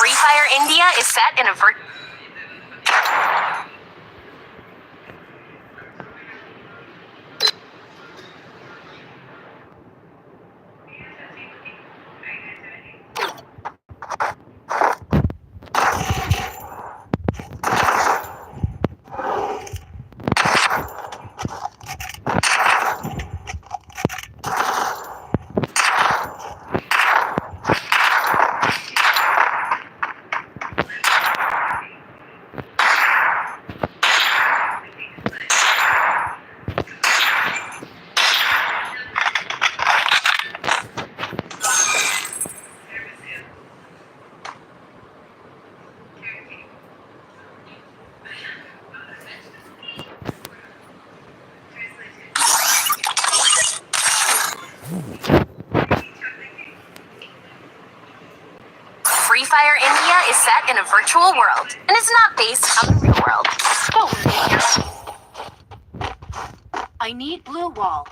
Free Fire India is set in a Free Fire India is set in a virtual world and is not based on the real world. Go. I need blue wall.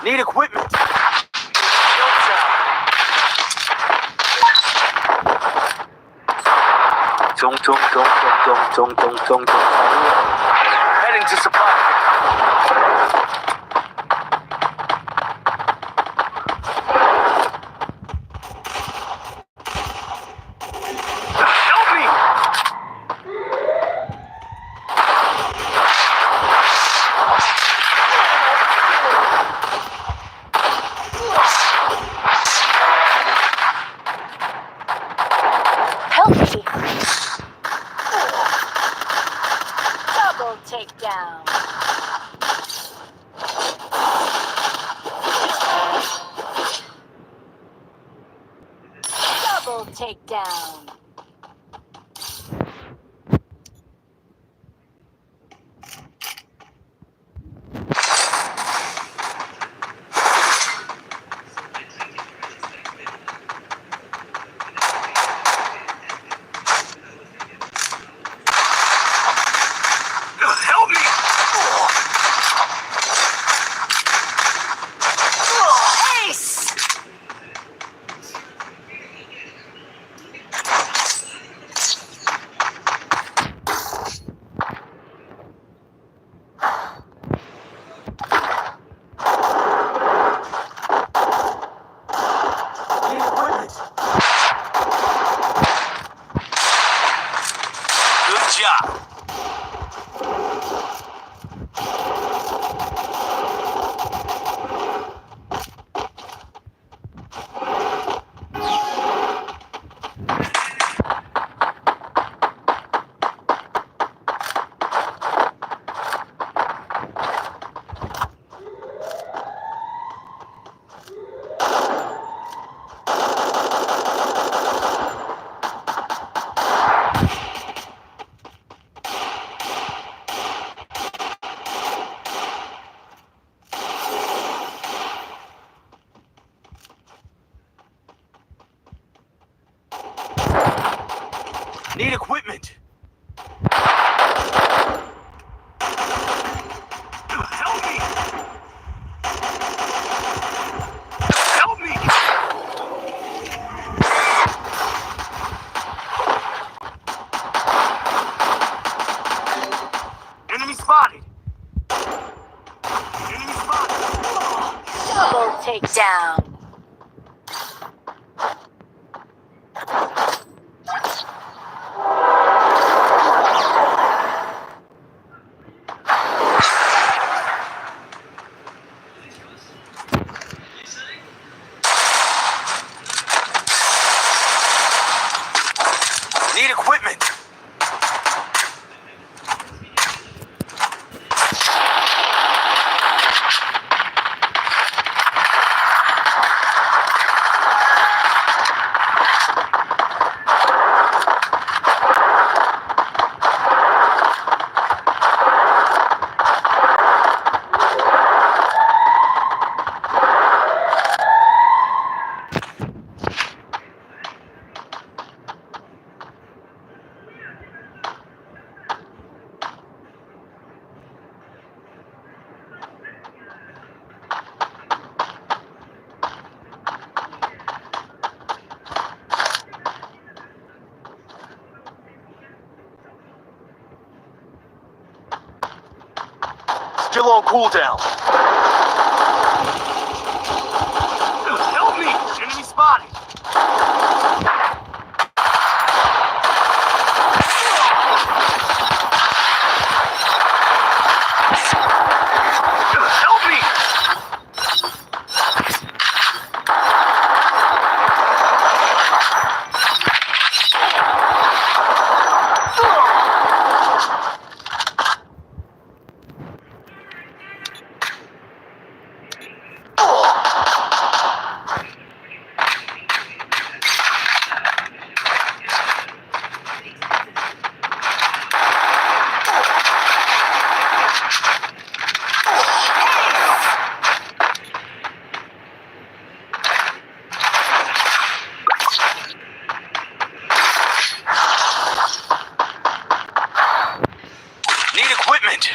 Need equipment. Heading to supply. Help me! Help me! Double takedown. Double takedown. Help me! Ace! Need equipment. Good job. equipment. Help me! Help me! Enemy spotted. Enemy spotted. Double takedown. Need equipment. Still on cooldown. Help me! Enemy spotted. Help me! Need equipment.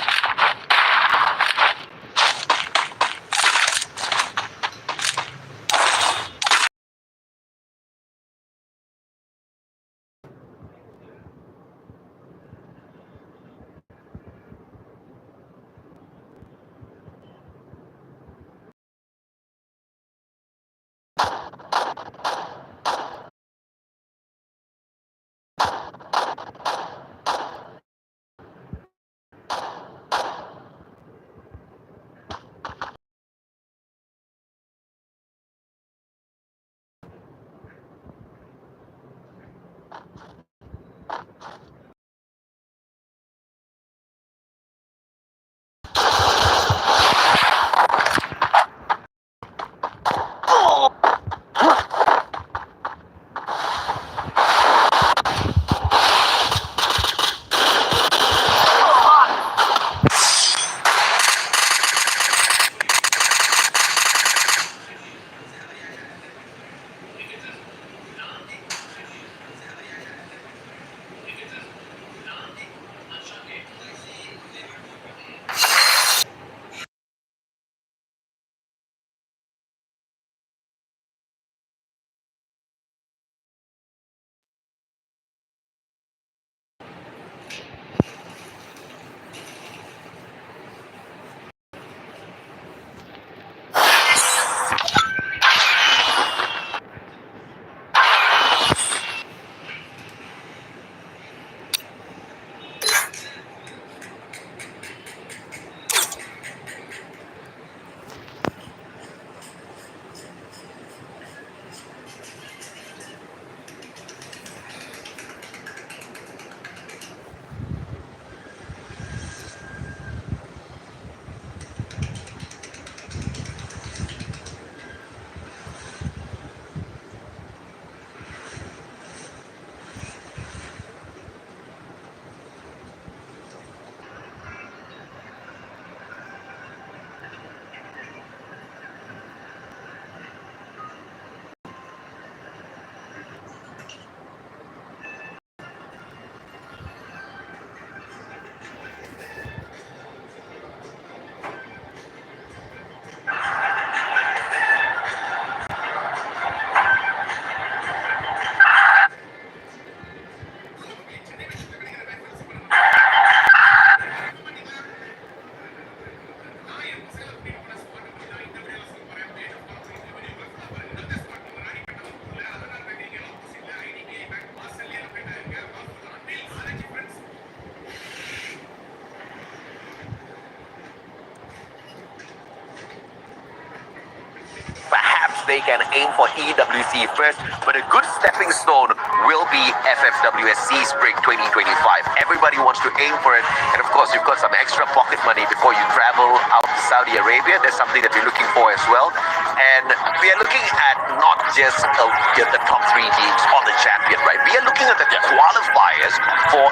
can aim for EWC first, but a good stepping stone will be FFWSC Spring 2025. Everybody wants to aim for it, and of course you've got some extra pocket money before you travel out to Saudi Arabia. There's something that we're looking for as well, and we are looking at not just the top 3 teams or the champion, right? We are looking at the qualifiers for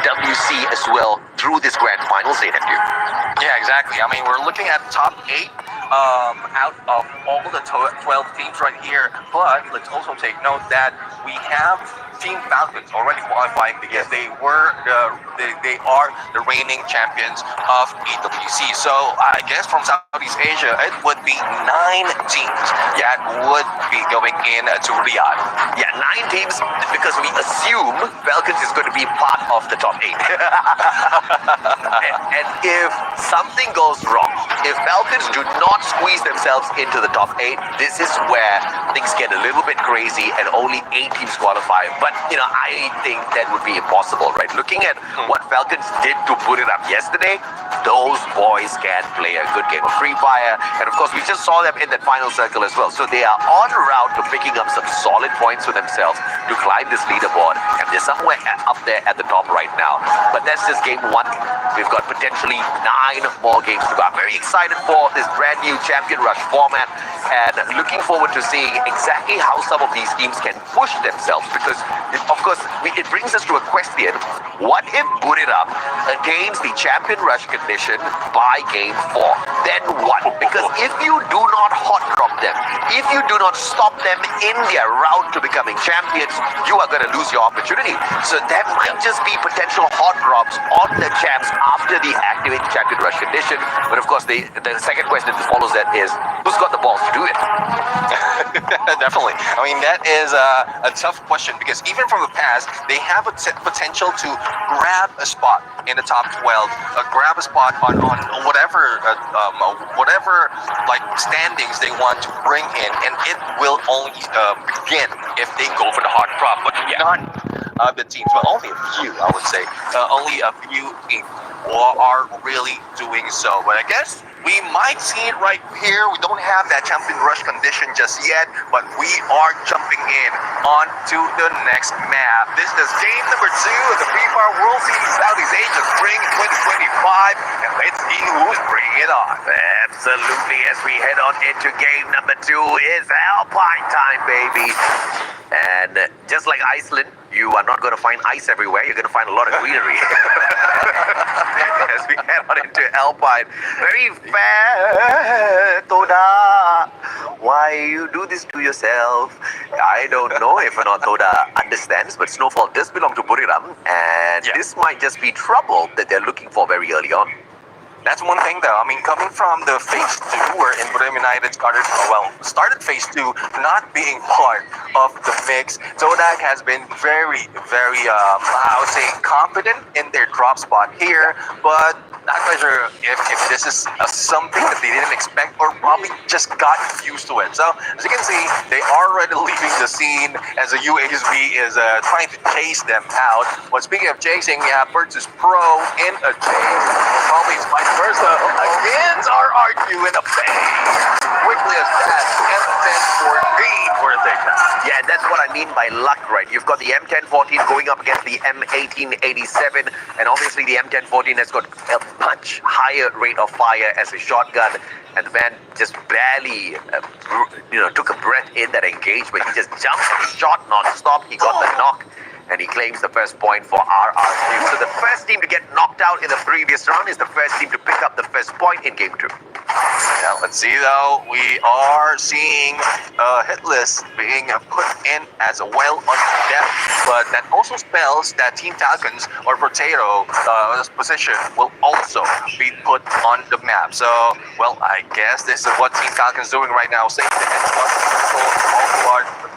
EWC as well through this grand finals, nephew. Yeah, exactly. I mean, we're looking at top 8 out of all the 12 teams right here. But let's also take note that we have Team Falcons already qualifying because they are the reigning champions of EWC. So I guess from Southeast Asia, it would be 9 teams that would be going in to Riyadh. Yeah, 9 teams because we assume Falcons is going to be part of the top 8. and if something goes wrong, if Falcons do not squeeze themselves into the top 8, this is where things get a little bit crazy and only 8 teams qualify. But, I think that would be impossible, right? Looking at what Falcons did to put it up yesterday, those boys can play a good game of Free Fire. And of course, we just saw them in that final circle as well. So they are on route to picking up some solid points for themselves to climb this leaderboard. And they're somewhere up there at the top right now. But that's just game 1. We've got potentially 9 more games to go. I'm very excited for this brand new Champion Rush format and looking forward to seeing exactly how some of these teams can push themselves, because of course it brings us to a question: what if put it up against the Champion Rush condition by game 4? Then what? Because if you do not hot drop them, if you do not stop them in their route to becoming champions, you are going to lose your opportunity. So that might just be potential hot drops on the champs after the activate Champion Rush condition. But of course, the second question that follows that is, who's got the balls to do it? Definitely. I mean, that is a tough question because even from the past, they have a potential to grab a spot in the top 12, grab a spot on whatever like standings they want to bring in, and it will only begin if they go for the hard drop. But none of the teams, well, only a few, I would say, only a few teams are really doing so. But I guess we might see it right here. We don't have that Champion Rush condition just yet, but we are jumping in on to the next map. This is game number 2 of the Free Fire World Series Southeast Asia Spring 2025, and let's see who's bringing it on. Absolutely. As we head on into game number 2, it's Alpine time, baby. And just like Iceland, you are not going to find ice everywhere. You're going to find a lot of greenery. As we head on into Alpine. Very fair, Toda. Why you do this to yourself? I don't know if or not Toda understands, but Snowfall does belong to Buriram. And this might just be trouble that they're looking for very early on. That's one thing, though. I mean, coming from the phase 2, where Buriram United started phase 2, not being part of the mix, Zodak has been very, I would say, confident in their drop spot here, but not quite sure if this is something that they didn't expect or probably just got used to it. So, as you can see, they are already leaving the scene as the UASB is trying to chase them out. But speaking of chasing, we have Virtus Pro in a chase. Probably it's vice versa. Against RRQ in a bang. Quickly as that, M1014 for a takedown. Yeah, that's what I mean by luck, right? You've got the M1014 going up against the M1887, and obviously the M1014 has got a much higher rate of fire as a shotgun, and the man just barely, took a breath in that engagement. He just jumped and he shot non-stop. He got the knock, and he claims the first point for RRQ. So the first team to get knocked out in the previous round is the first team to pick up the first point in game 2. Now, let's see though, we are seeing Hitless being put in as well on depth, but that also spells that Team Falcons or Potato position will also be put on the map. So, well, I guess this is what Team Falcons doing right now, saying that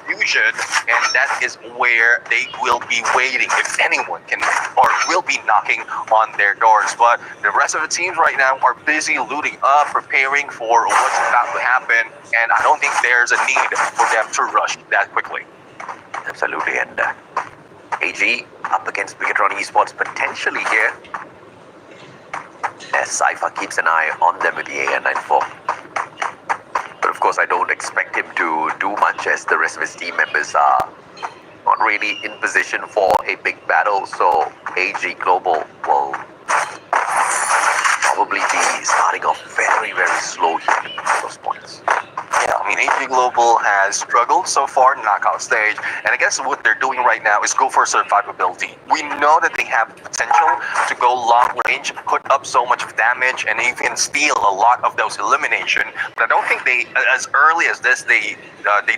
fusion, and that is where they will be waiting if anyone can or will be knocking on their doors. But the rest of the teams right now are busy looting up, preparing for what's about to happen, and I don't think there's a need for them to rush that quickly. Absolutely, and AG up against Bigatron Esports potentially here, as Cypher keeps an eye on them with the AN94. But of course, I don't expect him to do much as the rest of his team members are not really in position for a big battle. So AG Global will probably be starting off very, very slow here at those points. Yeah, I mean, AG Global has struggled so far in knockout stage, and I guess what they're doing right now is go for survivability. We know that they have potential to go long range, put up so much damage, and even steal a lot of those elimination. But I don't think they, as early as this, they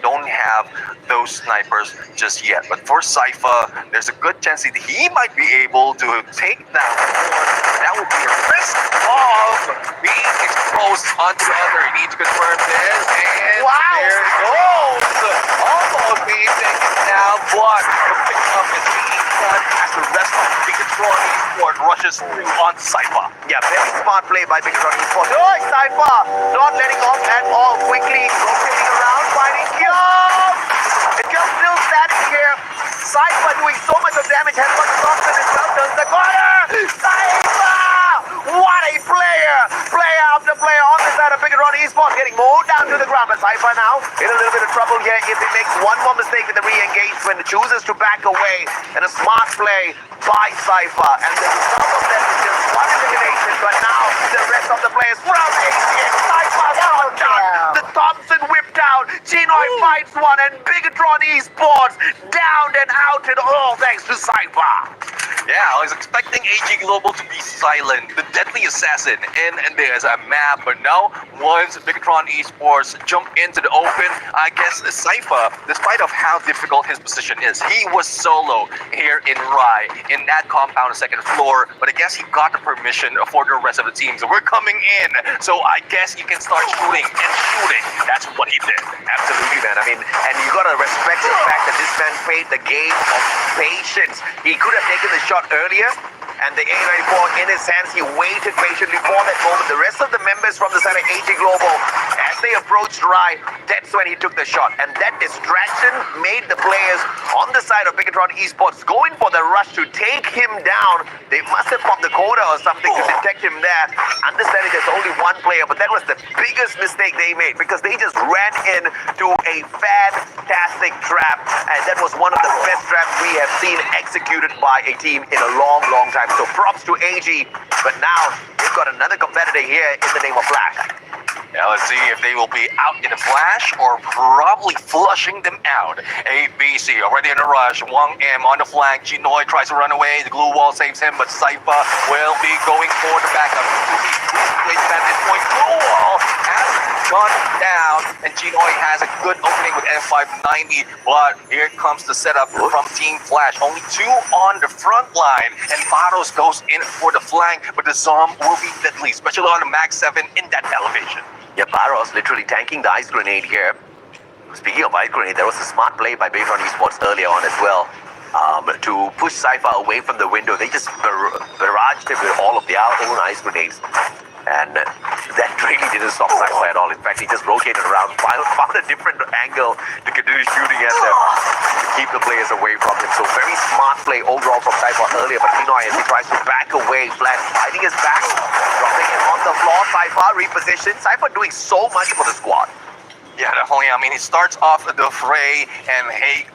don't have those snipers just yet. But for Sypha, there's a good chance that he might be able to take down one. That would be a risk of being exposed onto the other. You need to confirm this. And Wow. there it goes. Almost being taken down, but the pickup is being done as the rest of the Bigatron Esports rushes through on Sypha. Yeah, very smart play by Bigatron Esports. Oh, Sypha not letting off at all. Quickly rotating around, finding Kyum. And Kyum still standing here. Sypha doing so much of damage. Has got the Thompson as well. Turns the corner. Sypha! What a player! Player after player on the side of Bigatron Esports getting mowed down to the ground. But Sypha now in a little bit of trouble here if he makes one more mistake with the re-engagement. Chooses to back away. And a smart play by Sypha. And the result of that is just one elimination. But now the rest of the players from ACN Sypha gone down. The Thompson whipped out. Chinoy fights one. And Bigatron Esports down and out. And all thanks to Sypha. Yeah, I was expecting AG Global to be silent, the deadly assassin, and there's a map. But now, once Bigatron Esports jump into the open, I guess Sypha, despite of how difficult his position is, he was solo here in Rai, in that compound second floor. But I guess he got the permission for the rest of the team. So we're coming in. So I guess you can start shooting and shooting. That's what he did. Absolutely, man. I mean, and you gotta respect the fact that this man played the game of patience. He could have taken the shot earlier, and the A94 in his hands, he waited patiently for that moment. The rest of the members from the side of AG Global, as they approached Rai, that's when he took the shot. And that distraction made the players on the side of Bigatron Esports going for the rush to take him down. They must have popped the quota or something to detect him there. Understanding there's only one player, but that was the biggest mistake they made because they just ran into a fantastic trap. And that was one of the best traps we have seen executed by a team in a long, long time. So props to AG, but now they've got another competitor here in the name of Flash. Yeah, let's see if they will be out in a flash or probably flushing them out. ABC already in a rush. Wang M on the flank. Chinoy tries to run away. The glue wall saves him, but Sypha will be going for the backup. Wait at this point. Glue wall has gone down, and Chinoy has a good opening with M590. But here comes the setup from Team Flash. Only two on the front line, and Baros goes in for the flank, but the Zom will be deadly, especially on the Mag 7 in that elevation. Yeah, Baros literally tanking the ice grenade here. Speaking of ice grenade, there was a smart play by Bigatron Esports earlier on as well. To push Sypha away from the window. They just barraged him with all of their own ice grenades. And that really didn't stop Sypha at all. In fact, he just rotated around, found a different angle to continue shooting at them to keep the players away from him. So very smart play overall from Sypha earlier. But Pinoy, as he tries to back away, Flash fighting his back, dropping him on the floor. Sypha repositioned. Sypha doing so much for the squad. Yeah, definitely. I mean, he starts off the fray, and hey,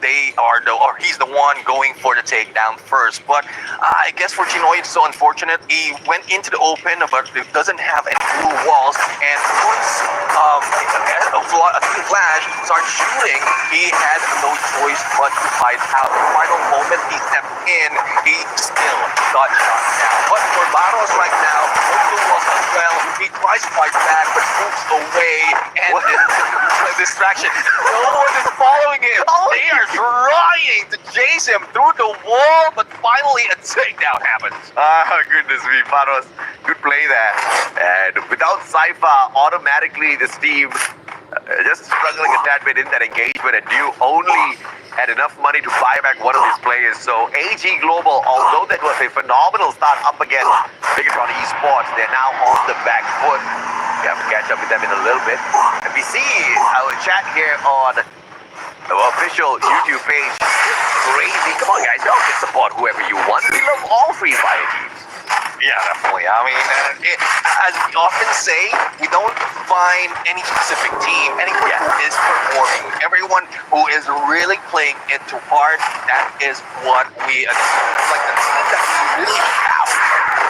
he's the one going for the takedown first. But I guess for Chinoy, it's so unfortunate. He went into the open, but it doesn't have any blue walls. And once Flash started shooting, he had no choice but to fight out. The final moment he stepped in, he still got shot down. But for Baros right now, no blue walls as well. He tries to fight back, but moves away, and a distraction. No one is following him. They are trying to chase him through the wall, but finally a takedown happens. Goodness me, Baros, good play there. And without Sypha, automatically this team just struggling a tad bit in that engagement, and Dew only had enough money to buy back one of his players. So AG Global, although that was a phenomenal start up against Bigatron Esports, they're now on the back foot. We have to catch up with them in a little bit. And we see our chat here on our official YouTube page. It's crazy. Come on, guys, y'all can support whoever you want. We love all Free Fire teams. Yeah, definitely. I mean, as we often say, we don't find any specific team, anyone who is performing, everyone who is really playing it to heart. That is what we like. The team that we really have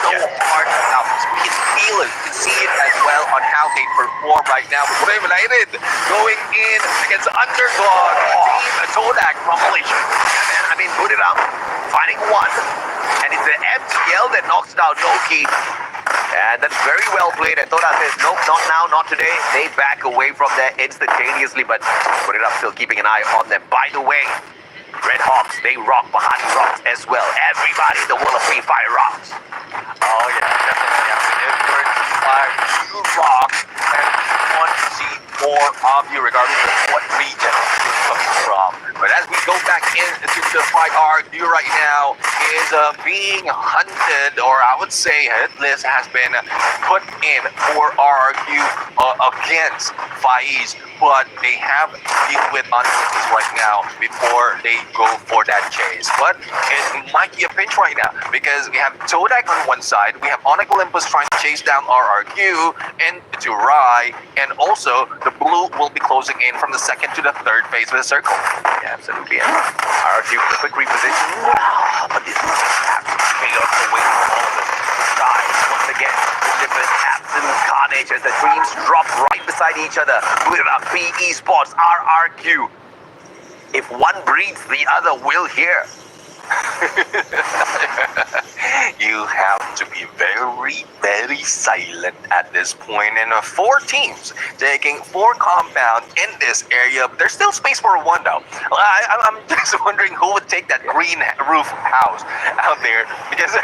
so hard about. We can feel it, we can see it as well on how they perform right now. But United going in against the underdog team Todak from Malaysia. I mean, put it up, finding one, and it's the MTL that knocks down Noki. And that's very well played. And Toda says, nope, not now, not today. They back away from there instantaneously, but put it up, still keeping an eye on them. By the way, Red Hawks, they rock behind rocks as well. Everybody in the world of Free Fire rocks. Oh yeah, definitely. I mean, if you're in fire, you rock, and we want to see more of you, regardless of what region you're coming from. But as we go back into the fight, RQ right now is being hunted, or I would say hit list has been put in for RQ against Faiz, but they have to deal with uncertainties right now before they go for that chase. But it might be a pinch right now because we have Todak on one side, we have Onyx Olympus trying to chase down RRQ into Rai, and also the blue will be closing in from the second to the third phase of the circle. Yeah, absolutely. And RRQ with a quick reposition. But this is chaos away from all of the sides. Once again, different absolute carnage as the dreams drop right beside each other. Put it up, PE Sports, RRQ. If one breathes, the other will hear. You have to be very, very silent at this point. And 4 teams taking 4 compound in this area. But there's still space for one, though. I'm just wondering who would take that green roof house out there, because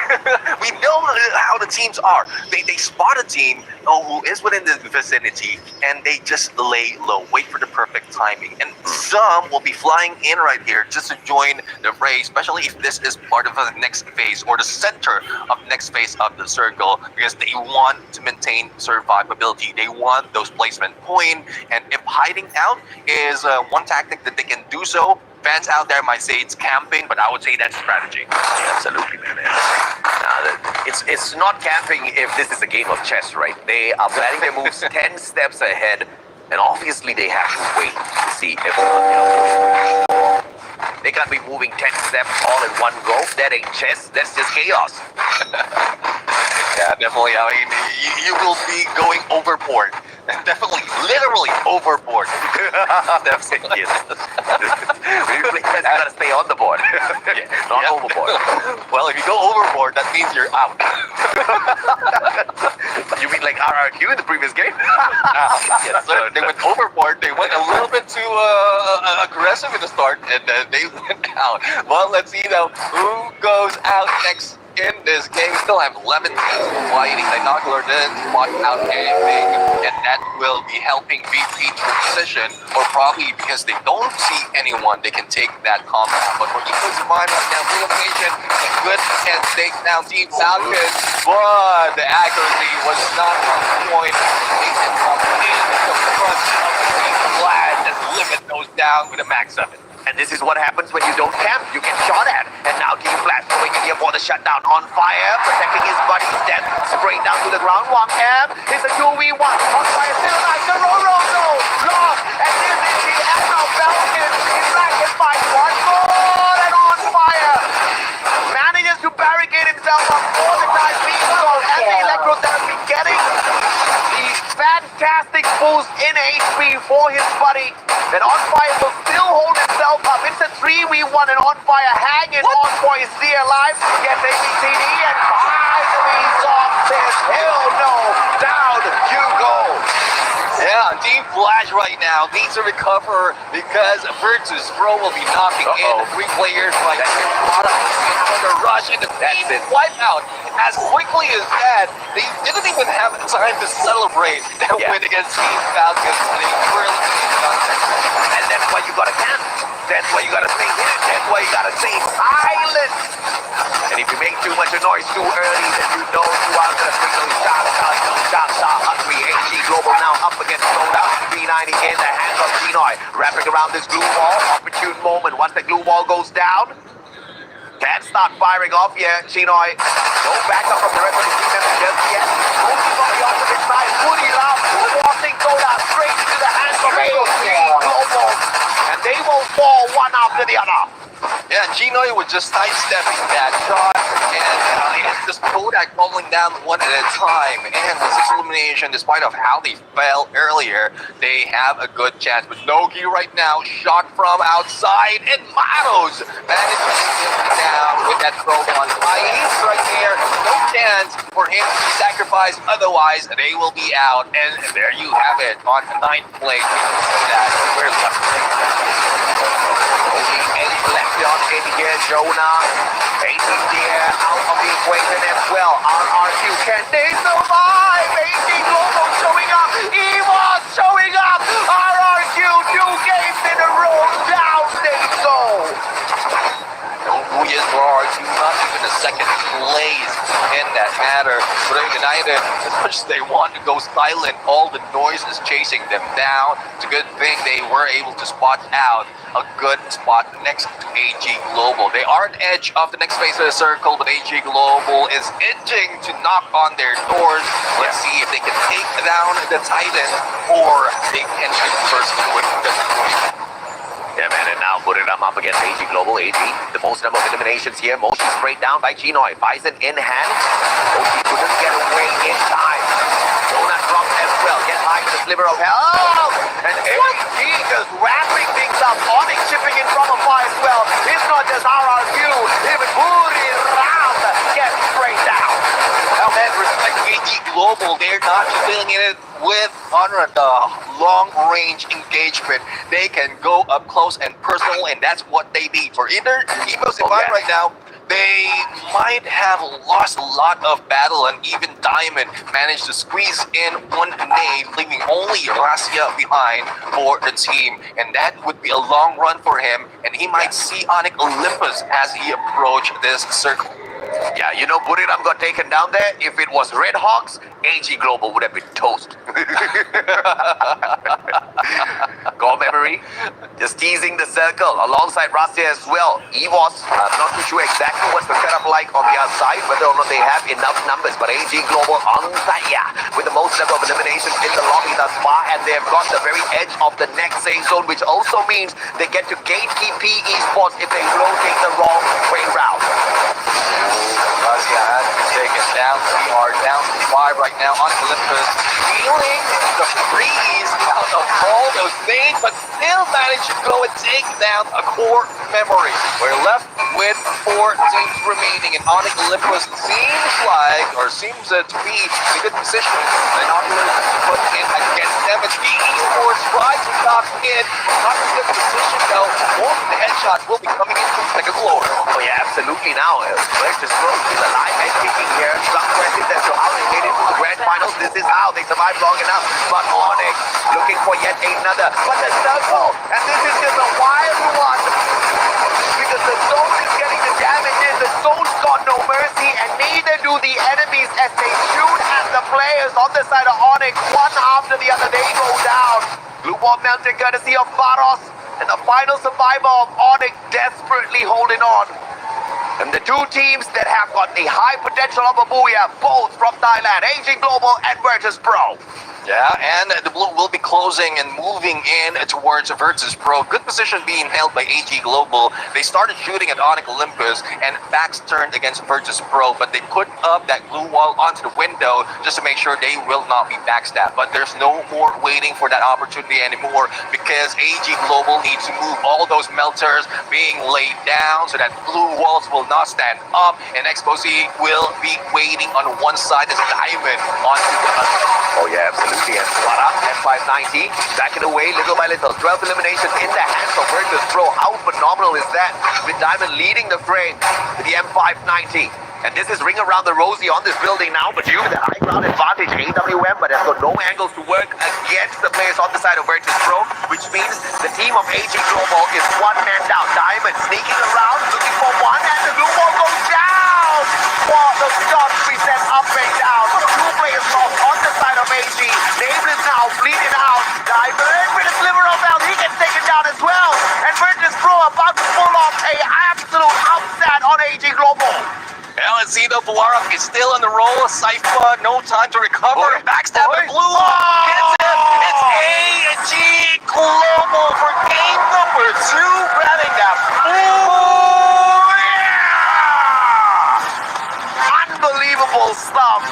we know how the teams are. They spot a team who is within the vicinity, and they just lay low, wait for the perfect timing. And some will be flying in right here just to join the fray, especially if this is part of the next phase or the center of the next phase of the circle, because they want to maintain survivability. They want those placement points, and if hiding out is one tactic that they can do so, fans out there might say it's camping, but I would say that's strategy. Absolutely, man. It's not camping if this is a game of chess, right? They are planning their moves 10 steps ahead, and obviously they have to wait to see if, they can't be moving 10 steps all in one go. That ain't chess, that's just chaos. Yeah, definitely. I mean, you will be going overboard. Definitely, literally overboard. Definitely. When you play chess, you gotta stay on the board, not overboard. Well, if you go overboard, that means you're out. You mean like RRQ in the previous game? Yes, sir. They went overboard. They went a little bit too aggressive in the start, and then they went out. Well, let's see now who goes out next in this game. We still have 11 teams fighting. Binocular didn't spot out anything, and that will be helping VP to position, or probably because they don't see anyone, they can take that compound. But for Eagles in mind right now, relocation, a good and take down Team Falcon, but the accuracy was not on point. They can come in the front of Team Flash and limit those down with a max 7. And this is what happens when you don't camp. You get shot at. And now Team Flash going in here for the shutdown. On fire, protecting his buddy's death. Spraying down to the ground. One cam. It's a 2v1. On fire, still alive. The Roro, no. Lost. And this is the Echo Falcon. He's back in fight. One more. And on fire. Manages to barricade himself up for the time being. So as the electrotherapy getting the fantastic boost in HP for his buddy. And On Fire will still hold himself up. It's a 3v1 and On Fire hanging on for his dear life. Gets ABCD and finally Soft says, hell no, down you go. Yeah, Team Flash right now needs to recover because Virtus Pro will be knocking in 3 players like the rush and the team wipeout as quickly as that. They didn't even have time to celebrate that win against Team Falcon. They really And that's why you gotta camp. That's why you gotta stay hidden. That's why you gotta stay silent. And if you make too much noise too early, then you know you are gonna bring those shots out. Those shots are hungry. HG Global now up against Soda. B90 in the hands of Genoy. Wrapping around this glue wall. Opportune moment. Once the glue wall goes down, Can't start firing off yet, Chinoy. No backup from the rest of the team members just yet. Moving from the opposite side, Woody Lam forcing Soda straight into the hands of AOG Global. And they will fall one after the other. Yeah, Chinoy was just sidestepping that shot, and it's just Kodak falling down one at a time. And with 6 elimination, despite of how they fell earlier, they have a good chance. But Nogi right now, shot from outside, and Matos managed to take him down with that throw on Ice right there. No chance for him to sacrifice, otherwise they will be out. And there you have it on the 9th place. That we're left. Left in here, Jonah. 18 there, out of the equation as well. RRQ, can they survive? 18 Global showing up. EVOS showing up. RRQ, 2 games in a row. Down they go. Yes, RRQ, not even a second place in that matter. But United, as much as they want to go silent, all the noise is chasing them down. It's a good thing they were able to spot out a good spot next to AG Global. They are an edge of the next phase of the circle, but AG Global is itching to knock on their doors. Let's see if they can take down the Titan, or they can shoot first with the Yeah, man, and now putting them up against AG Global. AG, the most number of eliminations here. Moshi sprayed down by Chinoy. Bison in hand. Moshi couldn't get away in time. Donut dropped as well. Get high with a sliver of hell. And AG just wrapping things up. Onyx chipping in from afar as well. It's not just RRQ. Even Buri Ram gets sprayed down. Well, man, respect AG Global. They're not just dealing in it with on the long-range engagement. They can go up close and personal, and that's what they need. For either EVOS and right now, they might have lost a lot of battle, and even Diamond managed to squeeze in one nade, leaving only Rasia behind for the team. And that would be a long run for him, and he might see Onyx Olympus as he approached this circle. Yeah, you know, Buriram got taken down there. If it was Red Hawks, AG Global would have been toast. Core memory, just teasing the circle alongside Russia as well. EVOS, not too sure exactly what's the setup like on the outside, whether or not they have enough numbers. But AG Global on fire with the most number of eliminations in the lobby thus far, and they've got the very edge of the next safe zone, which also means they get to gatekeep PE Sports if they rotate the wrong way round. Rasia has been taken down. We are down to 5 right now on Olympus. Feeling the breeze out of all those things, but still managed to go and take down a core memory. We're left with 4 teams remaining, and Onyx Olympus seems to be in a good position. The Nautilus put in against them, and PE Sports tries to knock in. Not in a good position though. Most of the headshots will be coming in from second floor. Oh yeah, absolutely now. Let's just throw still alive and kicking here. Some questions as to how they made it to the grand finals. This is how they survived long enough. But Onyx looking for yet another. But the circle, and this is just a wild one. Because the zone is getting the damage in. The zone's got no mercy, and neither do the enemies as they shoot at the players on the side of Onyx. One after the other, they go down. Blue ball melted courtesy of Faros. And the final survivor of Onyx desperately holding on. And the 2 teams that have got the high potential of a booyah, both from Thailand, AG Global and Virtus Pro. Yeah, and the blue will be closing and moving in towards Virtus Pro. Good position being held by AG Global. They started shooting at Onyx Olympus, and backs turned against Virtus Pro, but they put up that blue wall onto the window just to make sure they will not be backstabbed. But there's no more waiting for that opportunity anymore, because AG Global needs to move all those melters being laid down so that blue walls will not stand up, and Exposé will be waiting on one side as Diamond onto the other. Oh yeah, absolutely. And Swara and 590 backing away little by little. 12 eliminations in the hands of Virtus Pro. How phenomenal is that? With Diamond leading the fray with the M590. And this is ring around the rosy on this building now, but you with the high ground advantage, AWM, but has got no angles to work against the players on the side of Virtus Pro, which means the team of AG Global is 1 man down. Diamond sneaking around, looking for one, and the blue ball goes down. Well, the shot reset up and down. 2 players lost on the side of AG. Name is now bleeding out. Diamond with a sliver of health, he gets taken down as well. And Virtus Pro about to pull off a absolute upset on AG Zito Buarak is still on the roll. Saifa, no time to recover. Backstab and blue. Gets it. It's AG Global for game number 2, grabbing that. Unbelievable stuff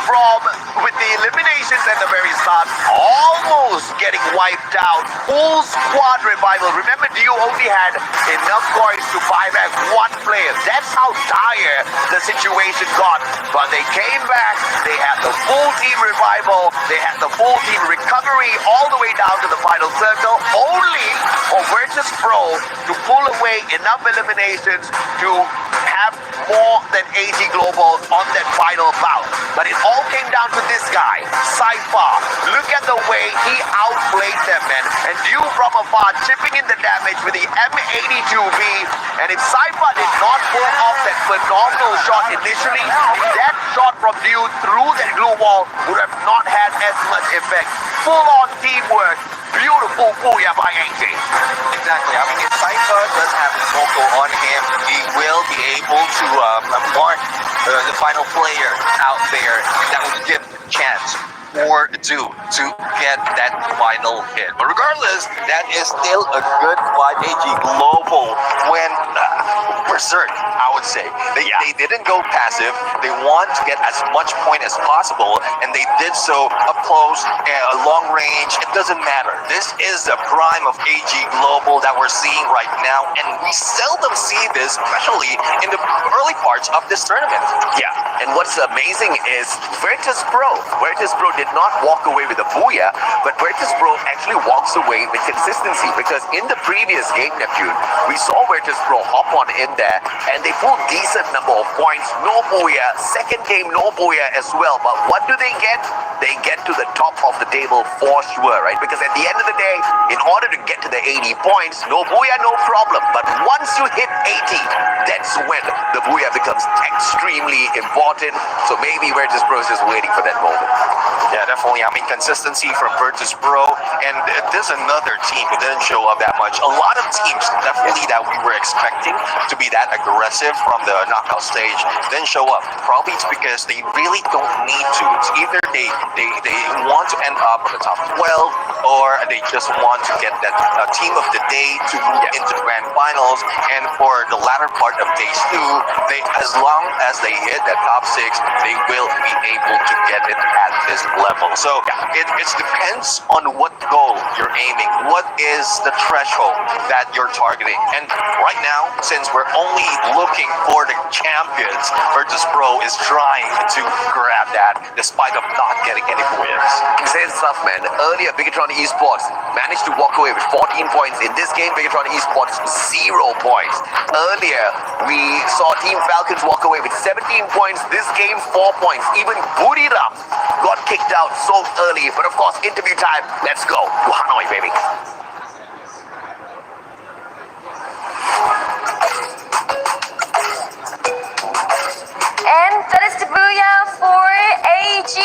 from with the eliminations at the very start, almost getting wiped out. Full squad revival. Remember, you only had enough coins to buy back one player. That's how dire the situation got. But they came back. They had the full team revival. They had the full team recovery all the way down to the final circle. Only for Virtus Pro to pull away enough eliminations to have more than 80 Global on that final bout. But it all came down to this guy, Saifa. Look at the way he outplayed them, man. And you from afar chipping in the damage with the M82B. And if Saifa did not pull off that phenomenal shot initially, that shot from you through that glue wall would have not had as much effect. Full-on teamwork. Beautiful booyah by AJ. Exactly. I mean, if Saifa does have his vocal on him, he will be able to mark the final player out there that would give chance or two to get that final hit. But regardless, that is still a good fight. AG Global went berserk, I would say. They didn't go passive. They want to get as much point as possible, and they did so up close, long range. It doesn't matter. This is the prime of AG Global that we're seeing right now, and we seldom see this, especially in the early parts of this tournament. Yeah, and what's amazing is Virtus Pro did not walk away with a booyah, but Virtus Pro actually walks away with consistency, because in the previous game, Neptune, we saw Virtus Pro hop on in there and they pulled decent number of points. No booyah. Second game, no booyah as well. But what do they get? They get to the top of the table for sure, right? Because at the end of the day, in order to get to the 80 points, no booyah, no problem. But once you hit 80, that's when the booyah becomes extremely important. So maybe Virtus Pro is just waiting for that moment. Yeah, definitely. I mean, consistency from Virtus Pro, and there's another team who didn't show up that much. A lot of teams, definitely, that we were expecting to be that aggressive from the knockout stage didn't show up. Probably it's because they really don't need to. It's either they want to end up on the top 12, or they just want to get that team of the day to move into the grand finals. And for the latter part of phase 2, as long as they hit that top 6, they will be able to get it at this level. So it depends on what goal you're aiming. What is the threshold that you're targeting? And right now, since we're only looking for the champions, Virtus Pro is trying to grab that despite of not getting any wins. Insane stuff, man. Earlier, Bigatron Esports managed to walk away with 14 points. In this game, Bigatron Esports 0 points. Earlier, we saw Team Falcons walk away with 17 points. This game, 4 points. Even Buriram got kicked out so early. But of course, interview time. Let's go to Hanoi, baby. And that is the booyah for AG,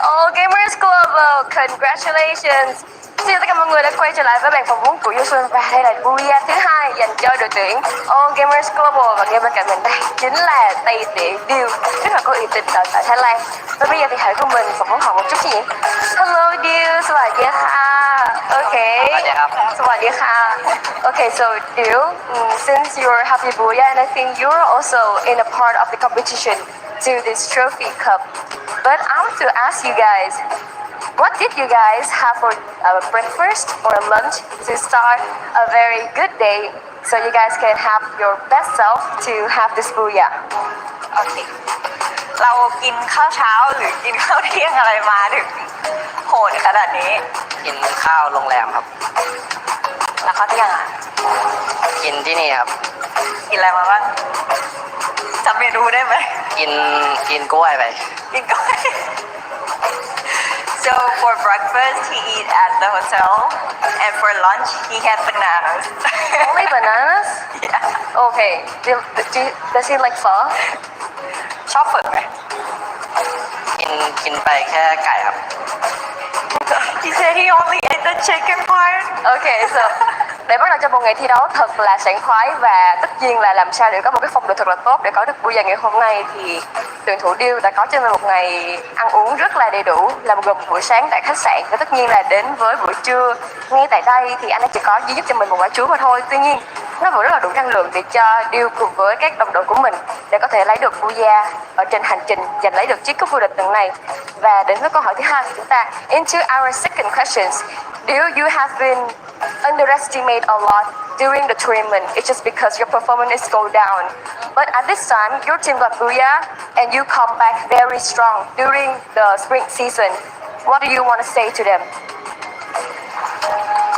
All Gamers Global. Congratulations. Xin chào tất cả mọi người đã quay trở lại với bàn phỏng vấn của Du Xuân, và đây là booyah thứ 2 dành cho đội tuyển All Gamers Global, và ngay bên cạnh mình đây chính là Tây Tỉ Deal, rất là có uy tín ở tại Thái Lan. Và bây giờ thì hãy cùng mình phỏng vấn họ một chút nhỉ. Hello Deal, สวัสดีค่ะ Okay. สวัสดีค่ะ Okay, so Deal, since you're happy booyah, and I think you're also in a part of the competition to this trophy cup, but I want to ask you guys, what did you guys have for breakfast or lunch to start a very good day, so you guys can have your best self to have this booyah? โอเค เรากินข้าวเช้าหรือกินข้าวเที่ยงอะไรมาถึงโหดขนาดนี้ กินข้าวโรงแรมครับ แล้วข้าวเที่ยงอ่ะ กินที่นี่ครับ กินอะไรมาบ้างจำเมนูได้ไหม กินกล้วยไป กินก็ So for breakfast he eat at the hotel, and for lunch he had bananas. Only bananas? Yeah. Okay. Does he like pho? ชอบฝึกไหม กินไปแค่ไก่ครับ He said he only ate the chicken part. Okay, so để bắt đầu cho một ngày thi đấu thật là sảng khoái và tất nhiên là làm sao để có một cái phong độ thật là tốt để có được buổi giờ ngày hôm nay thì tuyển thủ Điêu đã có cho mình một ngày ăn uống rất là đầy đủ, là gồm buổi sáng tại khách sạn và tất nhiên là đến với buổi trưa ngay tại đây thì anh ấy chỉ có duy nhất cho mình một quả chuối mà thôi. Tuy nhiên nó vẫn rất là đủ năng lượng để cho Điêu cùng với các đồng đội của mình để có thể lấy được Booyah ở trên hành trình giành lấy được chiếc cúp vô địch lần này. Và đến với câu hỏi thứ hai của chúng ta, into our second questions. Điêu, you have been underestimated a lot during the tournament. It's just because your performance is go down. But at this time, your team got Booyah and you come back very strong during the spring season. What do you want to say to them?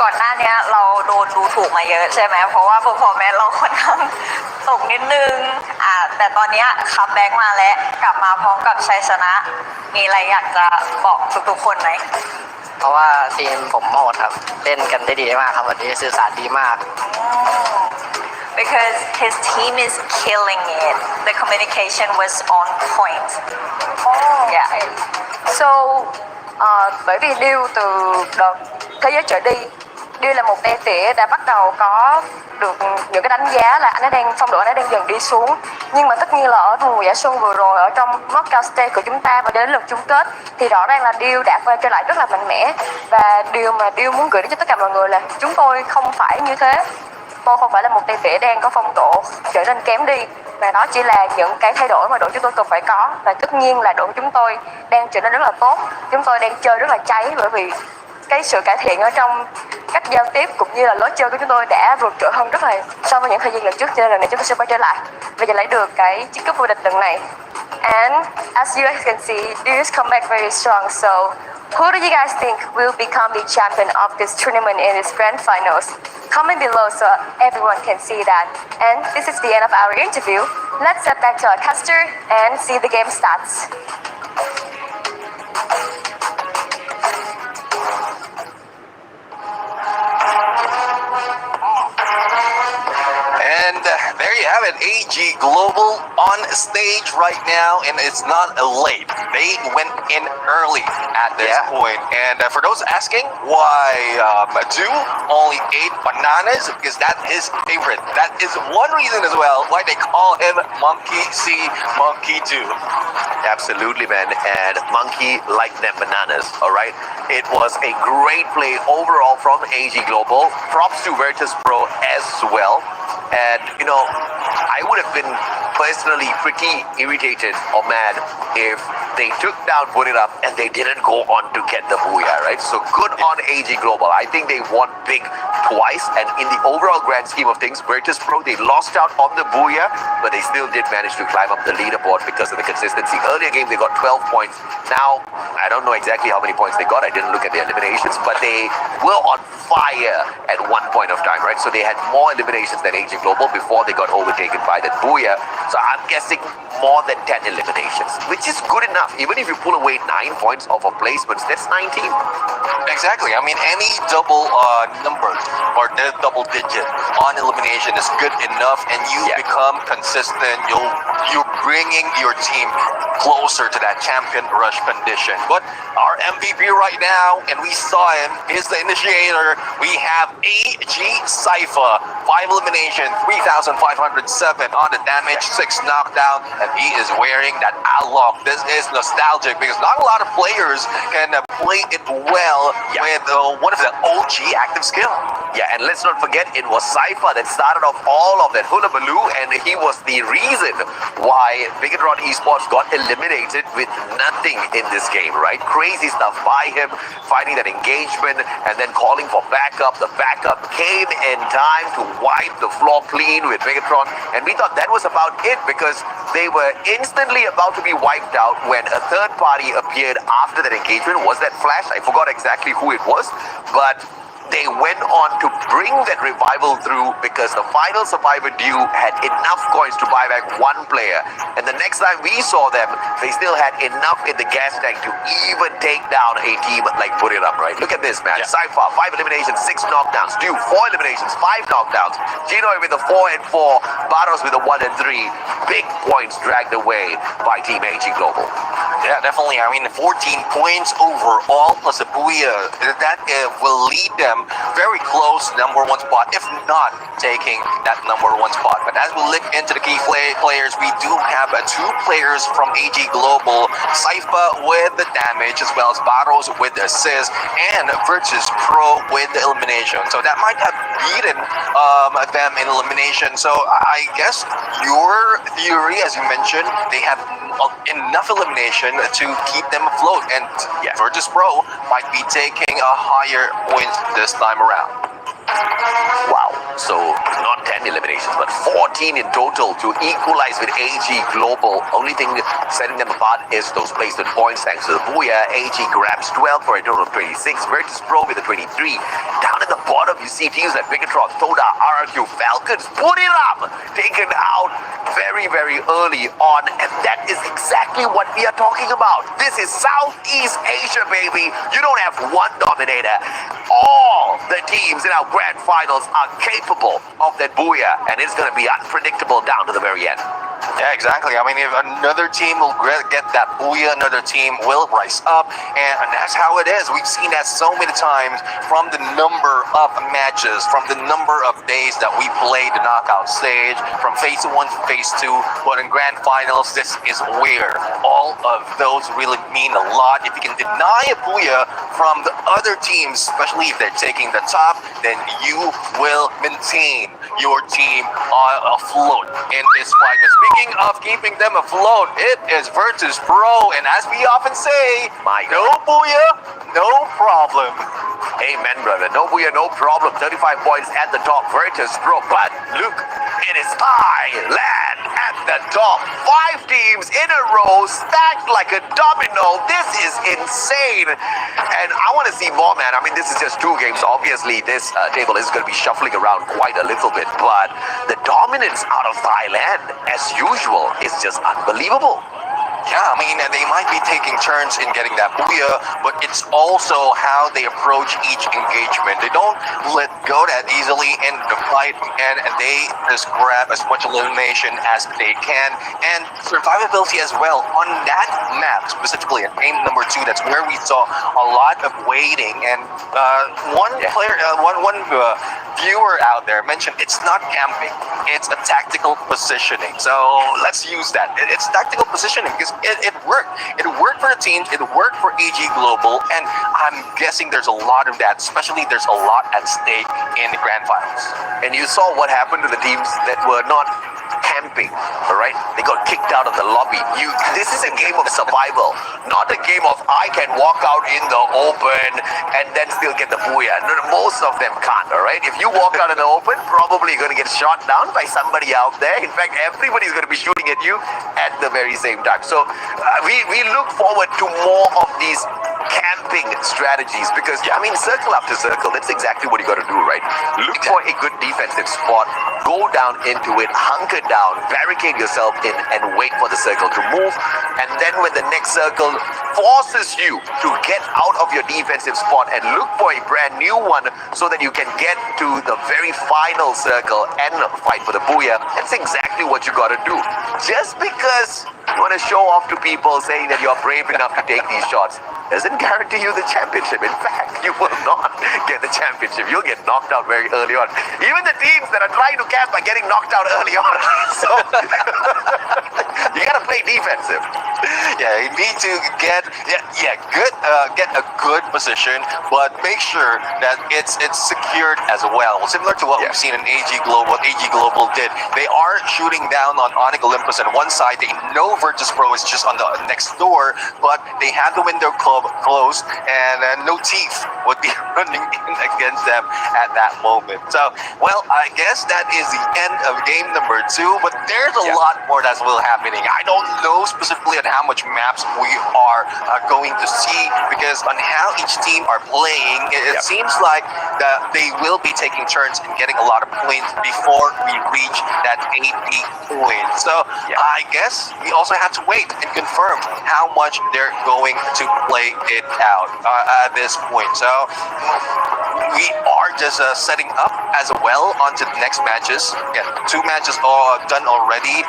ก่อนหน้านี้เราโดนดูถูกมาเยอะใช่ไหมเพราะว่า performance เราค่อนข้างตกนิดนึงแต่ตอนนี้คัมแบ็กมาแล้วกลับมาพร้อมกับชัยชนะ มีอะไรอยากจะบอกทุกๆคนไหม เพราะว่าทีมผมโหดครับ เล่นกันได้ดีมากครับวันนี้สื่อสารดีมาก because his team is killing it the communication was on point yeah So, bởi vì Điêu từ đợt thế giới trở đi, Điêu là một tay tỉa đã bắt đầu có được những cái đánh giá là anh ấy đang phong độ anh ấy đang dần đi xuống. Nhưng mà tất nhiên là ở mùa giải xuân vừa rồi ở trong knockout stage của chúng ta và đến lượt chung kết thì rõ ràng là Điêu đã quay trở lại rất là mạnh mẽ. Và điều mà Điêu muốn gửi đến cho tất cả mọi người là chúng tôi không phải như thế. Tôi không phải là một tay tỉa đang có phong độ trở nên kém đi, mà đó chỉ là những cái thay đổi mà đội chúng tôi cần phải có. Và tất nhiên là đội chúng tôi đang trở nên rất là tốt, chúng tôi đang chơi rất là cháy bởi vì cái sự cải thiện ở trong cách giao tiếp cũng như là lối chơi của chúng tôi đã vượt trội hơn rất là so với những thời gian lần trước, cho nên lần này chúng tôi sẽ quay trở lại và giành lấy được cái chiếc cúp vô địch lần này. And as you guys can see, Dews come back very strong. So who do you guys think will become the champion of this tournament in its grand finals? Comment below so everyone can see that. And this is the end of our interview. Let's get back to our caster and see the game starts. And there you have it, AG Global on stage right now, and it's not late. They went in early at this point. And for those asking why Do only ate bananas, because that's his favorite. That is one reason as well why they call him Monkey See, Monkey Do. Absolutely, man. And Monkey liked them bananas, all right? It was a great play overall from AG Global. Props to Virtus Pro as well. And, you know, I would have been personally pretty irritated or mad if they took down Put It Up and they didn't go on to get the Booyah, right? So good on AG Global. I think they won big twice, and in the overall grand scheme of things, Virtus Pro, they lost out on the Booyah, but they still did manage to climb up the leaderboard because of the consistency. Earlier game, they got 12 points. Now, I don't know exactly how many points they got. I didn't look at the eliminations, but they were on fire at one point of time, right? So they had more eliminations than AG Global before they got overtaken by that Booyah. So I'm guessing more than 10 eliminations, which is good enough. Even if you pull away 9 points off of placements, that's 19. Exactly. I mean, any double number or double digit on elimination is good enough, and you become consistent. You're bringing your team closer to that champion rush condition. But our MVP right now, and we saw him, is the initiator. We have AG Cypher, 5 elimination, 3,507 on the damage, 6 knockdown, and he is wearing that outlook. This is nostalgic because not a lot of players can play it well with one of the OG active skill. Yeah, and let's not forget, it was Cypher that started off all of that hullabaloo, and he was the reason why Bigatron Esports got eliminated with nothing in this game, right? Crazy stuff by him, finding that engagement, and then calling for backup. The backup came in time to wipe the floor clean with Bigatron, and we thought that was about it because they were instantly about to be wiped out when a third party appeared after that engagement. Was that Flash? I forgot exactly who it was, but they went on to bring that revival through because the final survivor Dew had enough coins to buy back one player. And the next time we saw them, they still had enough in the gas tank to even take down a team like Put It Up, right? Look at this, man. Cypher, 5 eliminations, 6 knockdowns. Dew, 4 eliminations, 5 knockdowns. Ginoy with a 4 and 4. Barros with a 1 and 3. Big points dragged away by Team AG Global. Yeah, definitely. I mean, 14 points overall plus a booyah. That will lead them very close to number one spot, if not taking that number one spot. But as we look into the key players, we do have two players from AG Global, Saifa with the damage, as well as Barros with the assist, and Virtus Pro with the elimination. So that might have beaten them in elimination. So I guess your theory, as you mentioned, they have enough elimination to keep them afloat, and Virtus Pro might be taking a higher point this time around. Wow, so not 10 eliminations, but 14 in total to equalize with AG Global. Only thing setting them apart is those placement points. Thanks to the Booyah, AG grabs 12 for a total of 26. Virtus Pro with a 23. Down at the bottom, you see teams like Bigatron, Toda, RRQ, Falcons, put it up! Taken out very, very early on, and that is exactly what we are talking about. This is Southeast Asia, baby. You don't have one dominator. All the teams in our grand finals are capable of that booyah, and it's going to be unpredictable down to the very end. Yeah, exactly. I mean, if another team will get that booyah, another team will rise up, and that's how it is. We've seen that so many times from the number of matches, from the number of days that we played the knockout stage, from phase 1 to phase 2, but in grand finals, this is where all of those really mean a lot. If you can deny a booyah from the other teams, especially if they're taking the top, then you will maintain your team afloat in this fight. But speaking of keeping them afloat, it is Virtus Pro, and as we often say, no booyah, no problem. Amen, brother. No booyah, no problem. 35 points at the top, Virtus Pro. But look, it is Thailand at the top. 5 teams in a row, stacked like a domino. This is insane. And I want to see more, man. I mean, this is just 2 games. Obviously, this table is going to be shuffling around quite a little bit. But the dominance out of Thailand, as usual, is just unbelievable. Yeah, I mean, they might be taking turns in getting that booyah, but it's also how they approach each engagement. They don't let go that easily in the fight, and they just grab as much elimination as they can, and survivability as well. On that map, specifically at game number 2, that's where we saw a lot of waiting, and one viewer out there mentioned it's not camping, it's a tactical positioning. So let's use that. It's tactical positioning because it worked. It worked for the teams, it worked for AG Global, and I'm guessing there's a lot of that, especially there's a lot at stake in the grand finals. And you saw what happened to the teams that were not camping, all right? They got kicked out of the lobby. This is a game of survival, not a game of I can walk out in the open and then still get the booyah. Most of them can't, all right? If you walk out in the open, probably you're going to get shot down by somebody out there. In fact, everybody's going to be shooting at you at the very same time. So we look forward to more of these camping strategies because, I mean, circle after circle, that's exactly what you got to do, right? Look for a good defensive spot, go down into it, hunker down, barricade yourself in, and wait for the circle to move. And then when the next circle forces you to get out of your defensive spot and look for a brand new one so that you can get to the very final circle and fight for the booyah, that's exactly what you got to do. Just because you want to show off to people saying that you're brave enough to take these shots doesn't guarantee you the championship. In fact, you will not get the championship. You'll get knocked out very early on. Even the teams that are trying to camp are getting knocked out early on. So you gotta play defensive. Yeah, you need to get a good position, but make sure that it's secured as well. Similar to what we've seen in AG Global, what AG Global did. They are shooting down on Onyx Olympus on one side. They know Virtus Pro is just on the next door, but they have the window closed, and no teeth would be running in against them at that moment. So, well, I guess that is the end of game number 2, but there's a lot more that's still happening. I don't know specifically on how much maps we are going to see, because on how each team are playing, it seems like that they will be taking turns in getting a lot of points before we reach that 80 points. So I guess we also have to wait and confirm how much they're going to play it out at this point. So we are just setting up as well onto the next matches. Yeah, 2 matches all done already,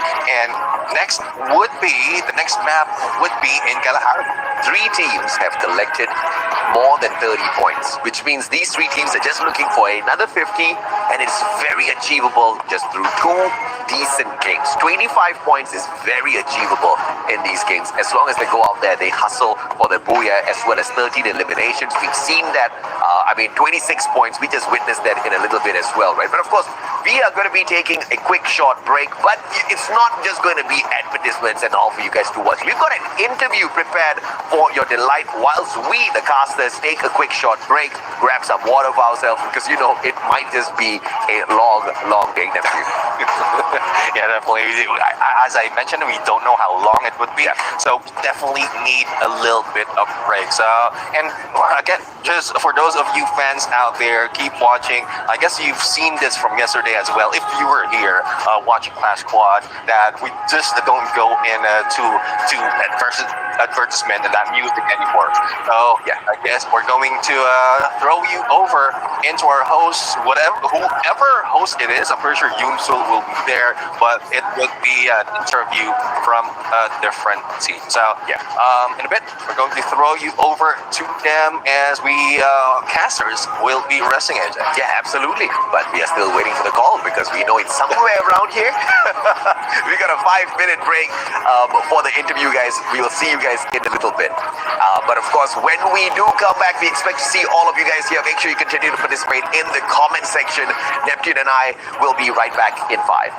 and next would be the next map would be in Kalahari. 3 teams have collected more than 30 points, which means these 3 teams are just looking for another 50, and it's very achievable just through 2 decent games. 25 points is very achievable in these games. As long as they go out there, they hustle for the booyah, as well as 13 eliminations. We've seen that, 26 points. We just witnessed that in a little bit as well, right? But of course, we are going to be taking a quick short break, but it's not just going to be advertisements and all for you guys to watch. We've got an interview prepared for your delight whilst we, the casters, take a quick short break, grab some water for ourselves, because you know it might just be a long day, nephew. Yeah, definitely. As I mentioned, we don't know how long it would be, so definitely need a little bit of break. So, and again, just for those of you fans out there, keep watching. I guess you've seen this from yesterday as well. If you were here watching Clash Squad, that we just don't go in to advertisement and that music anymore. So yeah, I guess we're going to throw you over into our host, whoever host it is. I'm pretty sure Yoonsul will be there, but it would be an interview from a different team. So yeah, in a bit we're going to throw you over to them as we casters will be resting it. Yeah, absolutely. But we are still waiting for the call because we know it's somewhere around here. We got a 5-minute break for the interview, guys. We will see you guys in a little bit. But of course, when we do come back, we expect to see all of you guys here. Make sure you continue to participate in the comment section. Neptune and I will be right back in 5.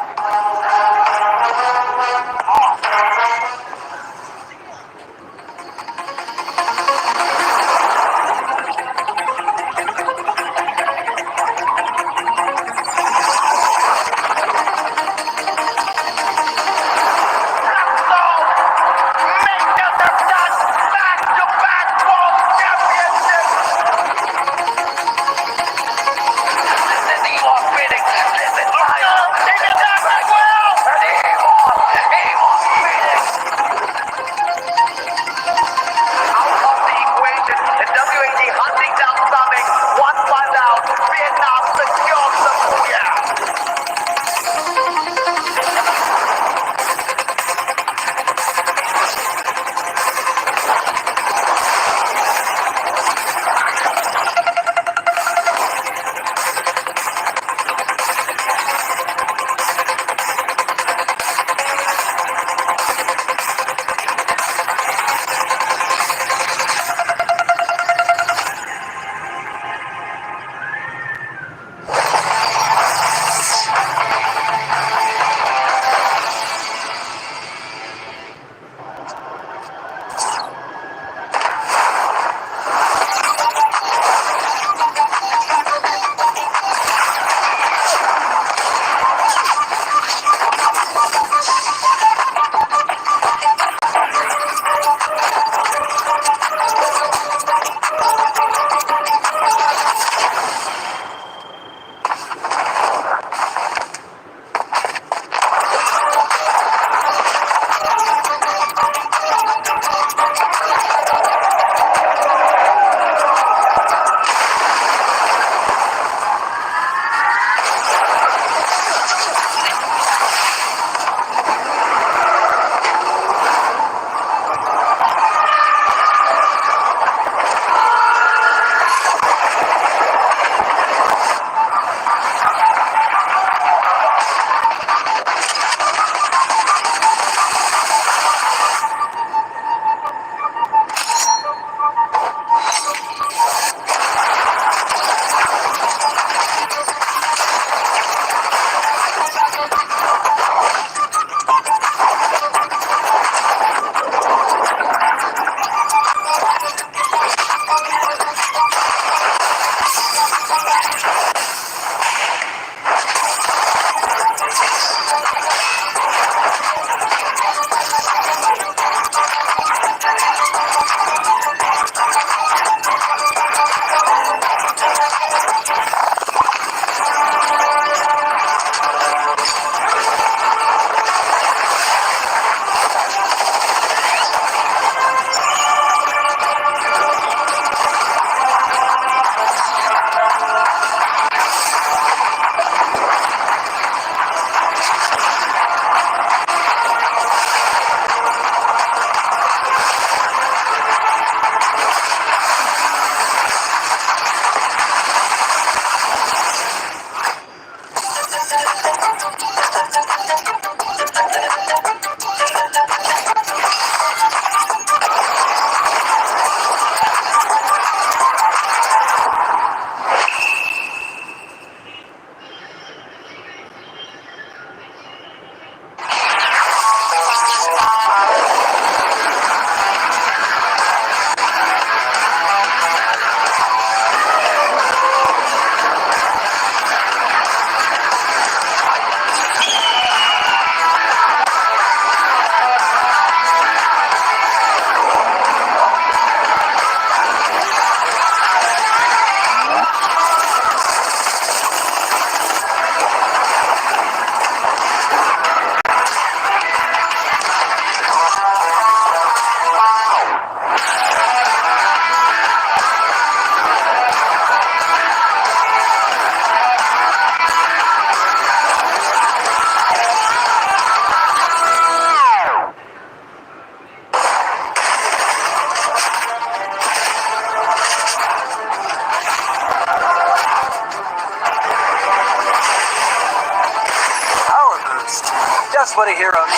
That's what a hero needs.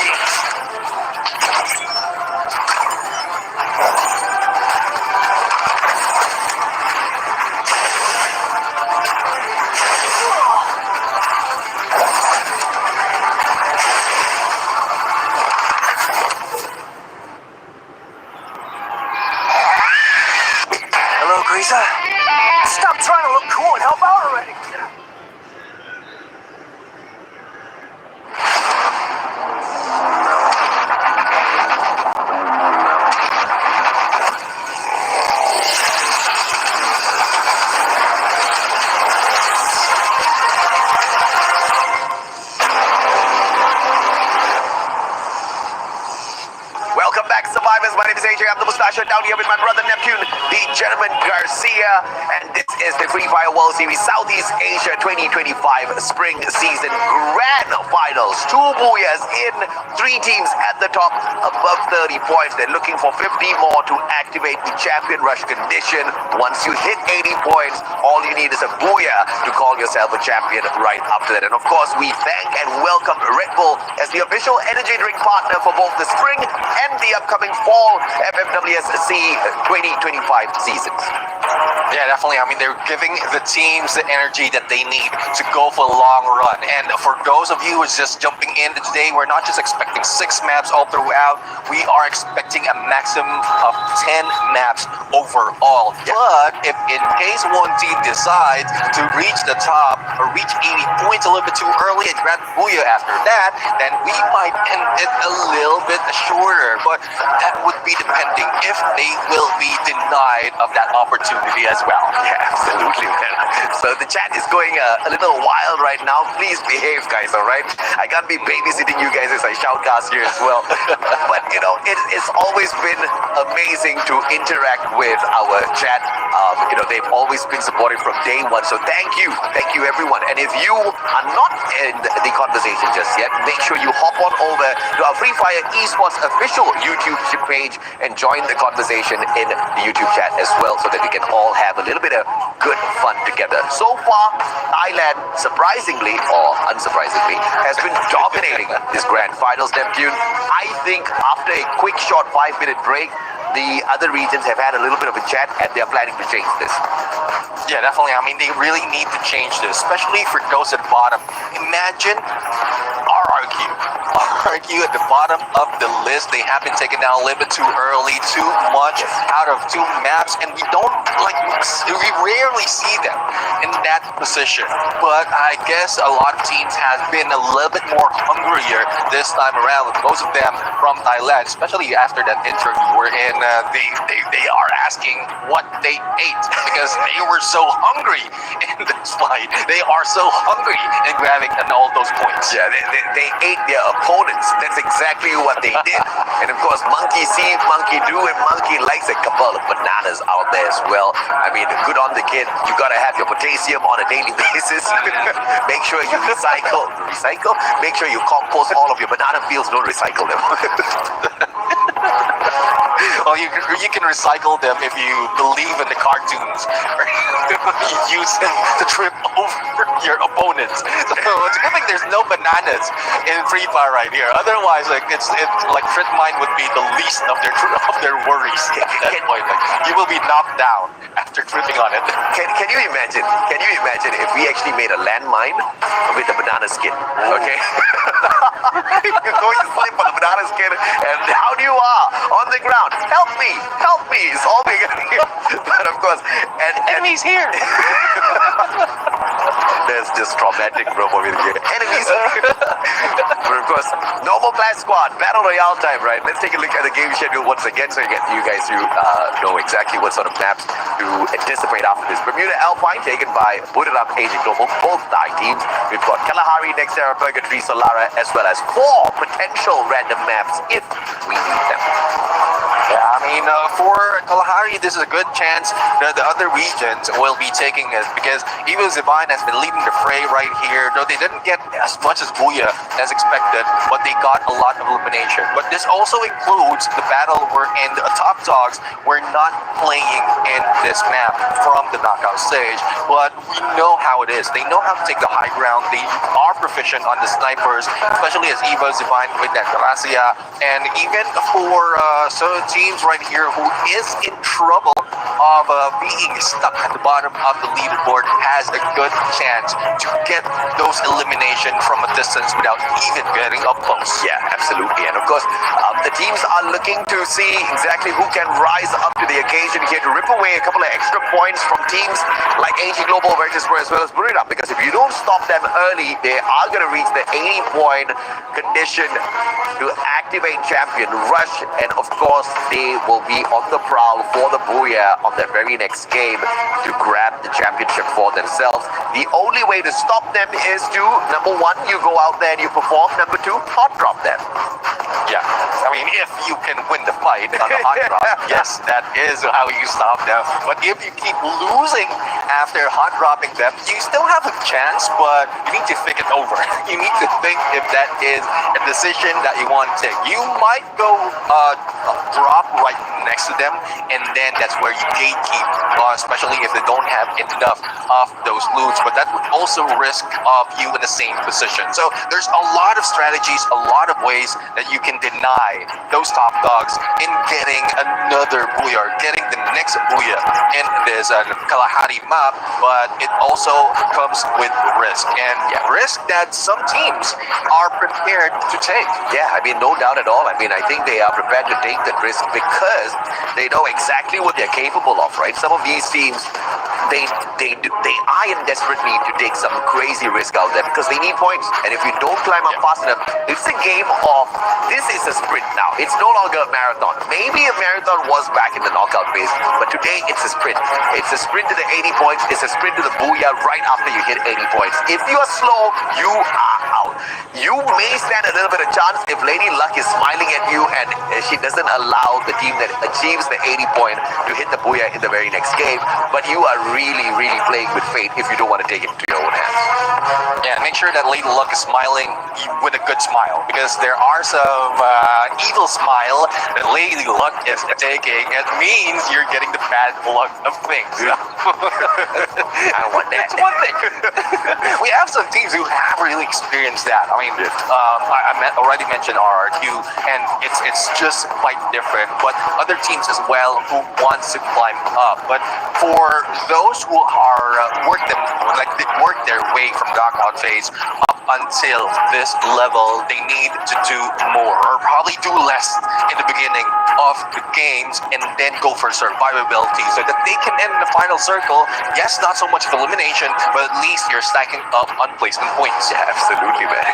Hello, Grisa. Stop trying to look cool and help out already. Welcome back, survivors. My name is AJ. I'm the Mustachio down here with my brother Neptune, the gentleman Garcia, and this is the Free Fire World Series Southeast Asia 2025 Spring Season Grand Finals. 2 Booyahs in, 3 teams at the top, above 30 points. They're looking for 50 more to activate the champion rush condition. Once you hit 80 points, all you need is a Booyah to call yourself a champion right up to that. And of course, we thank and welcome Red Bull as the official energy drink partner for both the spring and the upcoming fall FFWSC 2025 seasons. Yeah, definitely. I mean, they're giving the teams the energy that they need to go for a long run. And for those of you who's just jumping in today, we're not just expecting 6 maps all throughout. We are expecting a maximum of 10 maps overall. But if in case one team decides to reach the top or reach 80 points a little bit too early and grab Booyah after that, then we might end it a little bit shorter. But that would be depending if they will be denied of that opportunity as well. Yeah, absolutely, man. So the chat is going a little wild right now. Please behave, guys, all right? I can't be babysitting you guys as I shoutcast here as well. But, you know, it's always been amazing to interact with our chat. You know, they've always been supportive from day one. So thank you everyone. And if you are not in the conversation just yet, make sure you hop on over to our Free Fire Esports official YouTube page and join the conversation in the YouTube chat as well, so that we can all have a little bit of good fun together. So far, Thailand, surprisingly or unsurprisingly, has been dominating this grand finals, Neptune. I think after a quick short 5-minute break, the other regions have had a little bit of a chat and they're planning to change this. Yeah, definitely. I mean, they really need to change this, especially for those at the bottom. Imagine RRQ. RRQ at the bottom of the list. They have been taken down a little bit too early, too much out of 2 maps, and we rarely see them in that position. But I guess a lot of teams have been a little bit more hungrier this time around, with most of them from Thailand, especially after that interview we're in. They are asking what they ate because they were so hungry in this fight. They are so hungry in grabbing all those points. Yeah, they ate their opponents. That's exactly what they did. And of course, monkey see, monkey do, and monkey likes a couple of bananas out there as well. I mean, good on the kid. You gotta have your potassium on a daily basis. Make sure you recycle. Make sure you compost all of your banana peels. Don't recycle them. Well, you can recycle them if you believe in the cartoons. You use them to trip over your opponents. So it's a good thing there's no bananas in Free Fire right here. Otherwise, it's like Crit Mine would be the least of their worries at that point. Like, you will be knocked down after tripping on it. Can you imagine? Can you imagine if we actually made a landmine with a banana skin? Okay. You're going to sleep on a banana skin, and down you are on the ground. Help me! It's all we got here. But of course, and Enemies here. That's just traumatic, bro, over here. Enemies. But of course, normal class squad, battle royale time, right? Let's take a look at the game schedule once again, so you guys know exactly what sort of maps to anticipate after this. Bermuda Alpine taken by Booted Up Agent Global, both Thai teams. We've got Kalahari, Nextera, Purgatory, Solara, as well as 4 potential random maps if we need them. Yeah, I mean, for Kalahari, this is a good chance that the other regions will be taking it because Evo Zivine has been leading the fray right here. Though they didn't get as much as Booyah as expected, but they got a lot of elimination. But this also includes the battle wherein the top dogs were not playing in this map from the knockout stage. But we know how it is. They know how to take the high ground. They are proficient on the snipers, especially as Evo Zivine with that Gracia. And even for some teams right here who is in trouble of being stuck at the bottom of the leaderboard has a good chance to get those elimination from a distance without even getting up close. Yeah, absolutely. And of course, the teams are looking to see exactly who can rise up to the occasion here to rip away a couple of extra points from teams like AG Global, Virtus Pro, as well as Burita. Because if you don't stop them early, they are going to reach the 80-point condition to activate Champion Rush. And of course, they will be on the prowl for the Booyah on their very next game to grab the championship for themselves. The only way to stop them is to, number one, you go out there and you perform. Number two, hot drop them. Yeah, I mean, if you can win the fight on the hot drop, yes, that is how you stop them. But if you keep losing after hot dropping them, you still have a chance, but you need to think it over. You need to think if that is a decision that you want to take. You might go drop right next to them, and then that's where you gatekeep, especially if they don't have enough of those loots. But that would also risk of you in the same position. So there's a lot of strategies, a lot of ways that you can deny those top dogs in getting another Booyah, or getting the next Booyah in this Kalahari map. But it also comes with risk, and risk that some teams are prepared to take. Yeah, I mean, no doubt at all. I mean, I think they are prepared to take that risk because they know exactly what they're capable of, right? Some of these teams, they are in desperate need to take some crazy risk out there because they need points. And if you don't climb up fast enough, it's a game of, this is a sprint now. It's no longer a marathon. Maybe a marathon was back in the knockout phase, but today it's a sprint. It's a sprint to the 80 points. It's a sprint to the Booyah right after you hit 80 points. If you are slow, you are out. You may stand a little bit of chance if Lady Luck is smiling at you and she doesn't allow the team that achieves the 80 point to hit the Booyah in the very next game. But you are really, really playing with fate if you don't want to take it into your own hands. Yeah, make sure that Lady Luck is smiling with a good smile, because there are some evil smile that Lady Luck is taking. It means you're getting the bad luck of things. I want that. It's one thing. We have some teams who have really experienced that. I mean, I already mentioned RRQ, and it's just quite different. But other teams as well who wants to climb up. But for those who are they work their way from knockout phase up until this level, they need to do more, or probably do less in the beginning of the games, and then go for survivability so that they can end the final circle. Yes, not so much of elimination, but at least you're stacking up on placement points. Yeah, absolutely, man.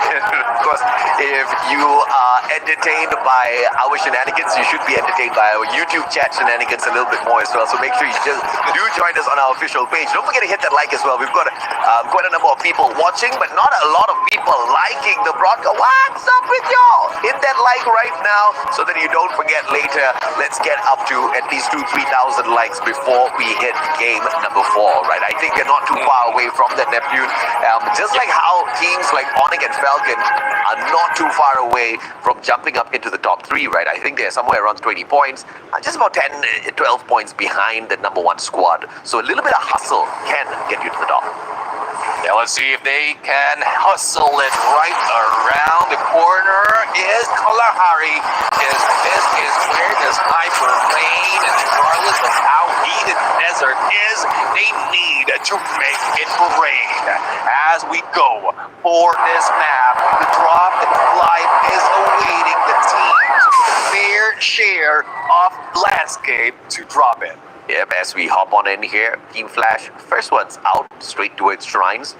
Of course, if you are entertained by our shenanigans, you should be entertained by our YouTube chat shenanigans a little bit more as well. So make sure you just do join us on our official page. Don't forget to hit that like as well. We've got quite a number of people watching, but not a lot of people liking the broadcast. What's up with y'all? Hit that like right now so that you don't forget later. Let's get up to at least 2,000-3,000 likes before we hit game number 4, right? I think we're not too far away from that, Neptune. Just like how teams like Onyx and Falcon are not too far away from jumping up into the top 3, right? I think they're somewhere around 20 points, just about 10-12 points behind the number 1 squad. So a little bit of hustle can get you to the top. Yeah, let's see if they can hustle it. Right around the corner is Kalahari. This is where the sniper lane, and regardless of how heated the desert is, they need to make it rain. As we go for this map, the drop and flight is awaiting the teams with a fair share of landscape to drop it. Yep, as we hop on in here, Team Flash, first one's out, straight towards Shrines.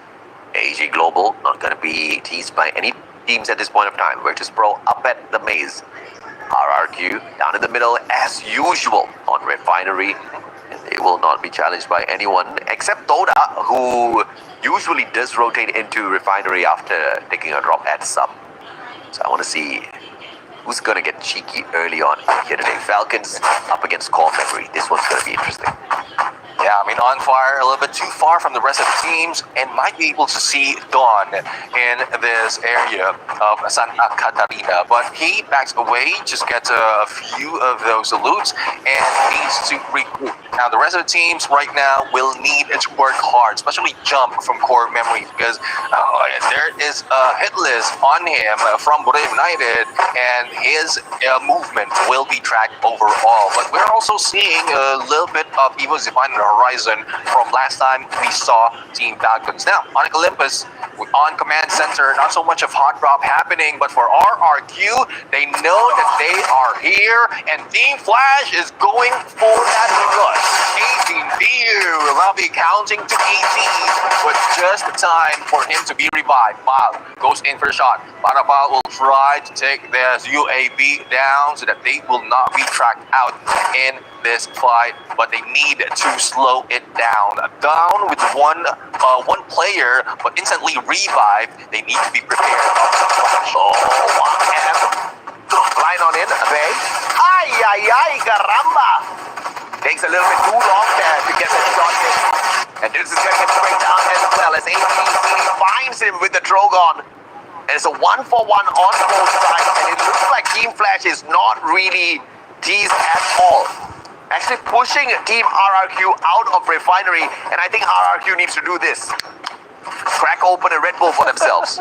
AG Global, not going to be teased by any teams at this point of time. Virtus Pro up at the maze. RRQ down in the middle as usual on Refinery. And they will not be challenged by anyone except Toda, who usually does rotate into Refinery after taking a drop at sub. So I want to see who's gonna get cheeky early on here today? Falcons up against Core Memory. This one's gonna be interesting. Yeah, I mean, on fire, a little bit too far from the rest of the teams, and might be able to see Dawn in this area of Santa Catarina. But he backs away, just gets a few of those loots, and needs to regroup. Now, the rest of the teams right now will need to work hard, especially Jump from Core Memory, because there is a hit list on him from Boreo United, and his movement will be tracked overall. But we're also seeing a little bit of Evo Zipline on the horizon from last time we saw Team Falcons. Now, on Olympus, on command center, not so much of hot drop happening, but for RRQ, they know that they are here, and Team Flash is going for that rush. 18 view, they'll be counting to 18, with just time for him to be revived. Mal goes in for the shot. Barabal will try to take their UAV down so that they will not be tracked out in this fight, but they need to slow it down. Down with one player, but instantly revived. They need to be prepared. Oh, line on in, they. Ay, ay, ay, caramba! Takes a little bit too long there to get the shot in. And this is going to get straight down as well as ATC finds him with the Drogon. And it's a 1-for-1 on both sides, and it looks like Team Flash is not really teased at all. Actually pushing Team RRQ out of Refinery, and I think RRQ needs to do this. Crack open a Red Bull for themselves.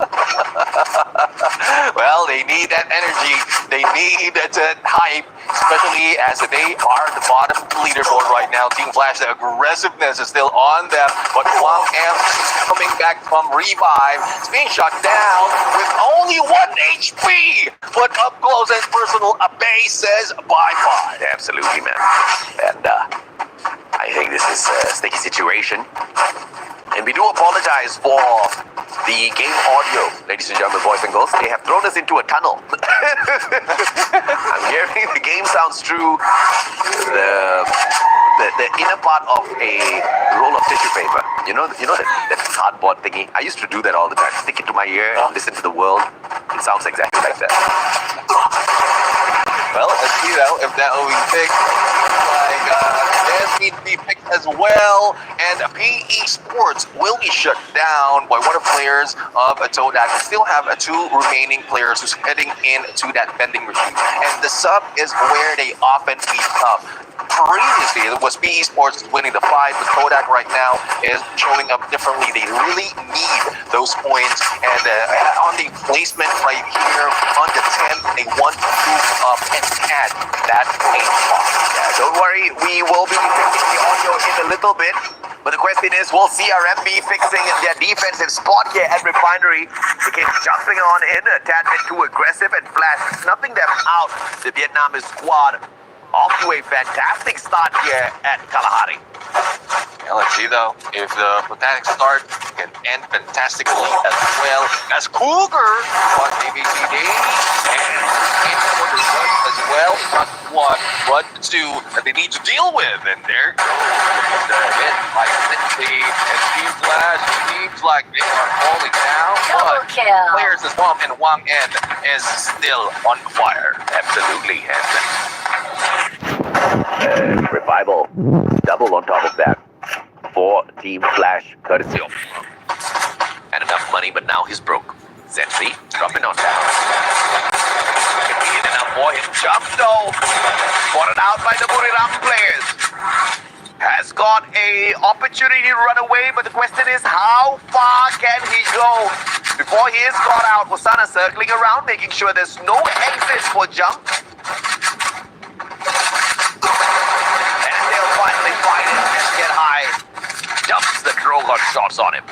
Well, they need that energy. They need that hype, especially as they are the bottom leaderboard right now. Team Flash, the aggressiveness is still on them, but Wang M is coming back from revive. It's being shut down with only 1 HP. But up close and personal, Abe says bye-bye. Absolutely, man. And I think this is a sticky situation. And we do apologize for the game audio, ladies and gentlemen, boys and girls. They have thrown us into a tunnel. I'm hearing the game sounds through the inner part of a roll of tissue paper. You know that cardboard thingy? I used to do that all the time. Stick it to my ear, listen to the world. It sounds exactly like that. Well, let's see though if that will be fixed. This needs to be fixed as well, and PE Sports will be shut down by one of the players of Todak. We still have 2 remaining players who's heading into that vending machine, and the sub is where they often meet up. Previously, it was PE Sports winning the fight, but Kodak right now is showing up differently. They really need those points, and on the placement right here, on the 10, they want to move up and add that 8 spot. Yeah, don't worry, we will be fixing the audio in a little bit. But the question is, will CRM be fixing their defensive spot here at Refinery? They keep jumping on in, a tad bit too aggressive, and Flash snuffing them out. The Vietnamese squad off to a fantastic start here at Kalahari. Yeah, let's see though if the Botanic start can end fantastically as well as Cougar on ABCD, and for the run as well. Not 1, but 2 that they need to deal with, and there goes the hit by Cindy and Team Flash. Seems like they are falling down, but kill. players as Wang and Wang N is still on fire. Absolutely, and Revival double on top of that for Team Flash, courtesy of. And enough money, but now he's broke. Zenzi dropping on down. Convenient enough for his jump though. Spotted out by the Buriram players. Has got a opportunity to run away, but the question is, how far can he go? Before he is caught out, Osana circling around, making sure there's no exit for jump. And they'll finally find it and get high. Dumps the Drogon shots on him.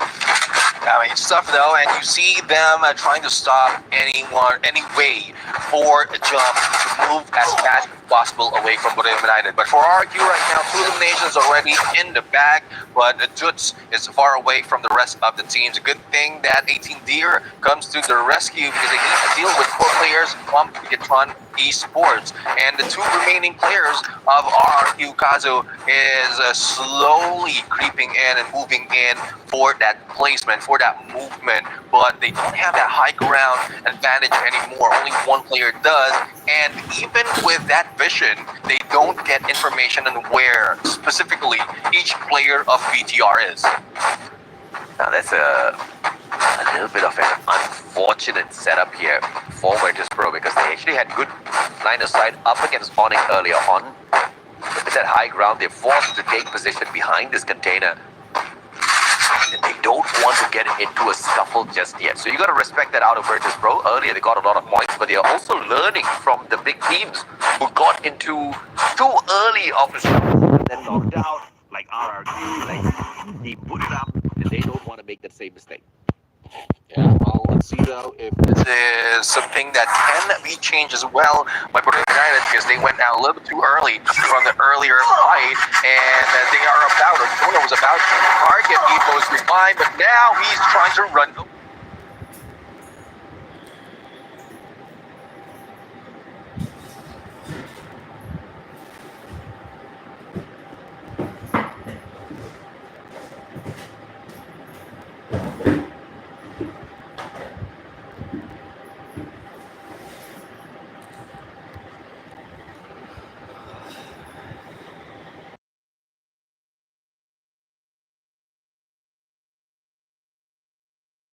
I mean, it's tough though, and you see them trying to stop any way for a jump to move as fast possible away from Borneo United. But for RQ right now, 2 eliminations already in the bag, but Jutz is far away from the rest of the teams. A good thing that 18 Deer comes to the rescue because they need to deal with 4 players from Bigatron Esports. And the 2 remaining players of RRQ Kazo is slowly creeping in and moving in for that placement, for that movement, but they don't have that high ground advantage anymore. Only 1 player does, and even with that vision, they don't get information on where specifically each player of BTR is. Now that's a little bit of an unfortunate setup here for Virtus Pro because they actually had good line of sight up against Onyx earlier on. With that high ground, they're forced to take position behind this container. And they don't want to get into a scuffle just yet. So you got to respect that out of Virtus Pro. Earlier they got a lot of points, but they are also learning from the big teams who got into too early of a scuffle and then knocked out, like RRQ, like he put it up, and they don't want to make that same mistake. Yeah, well, let's see though if this is something that can be changed as well by Borneo United because they went out a little bit too early from the earlier fight, and they are about, or Jonah was about to target Evo's revive, but now he's trying to run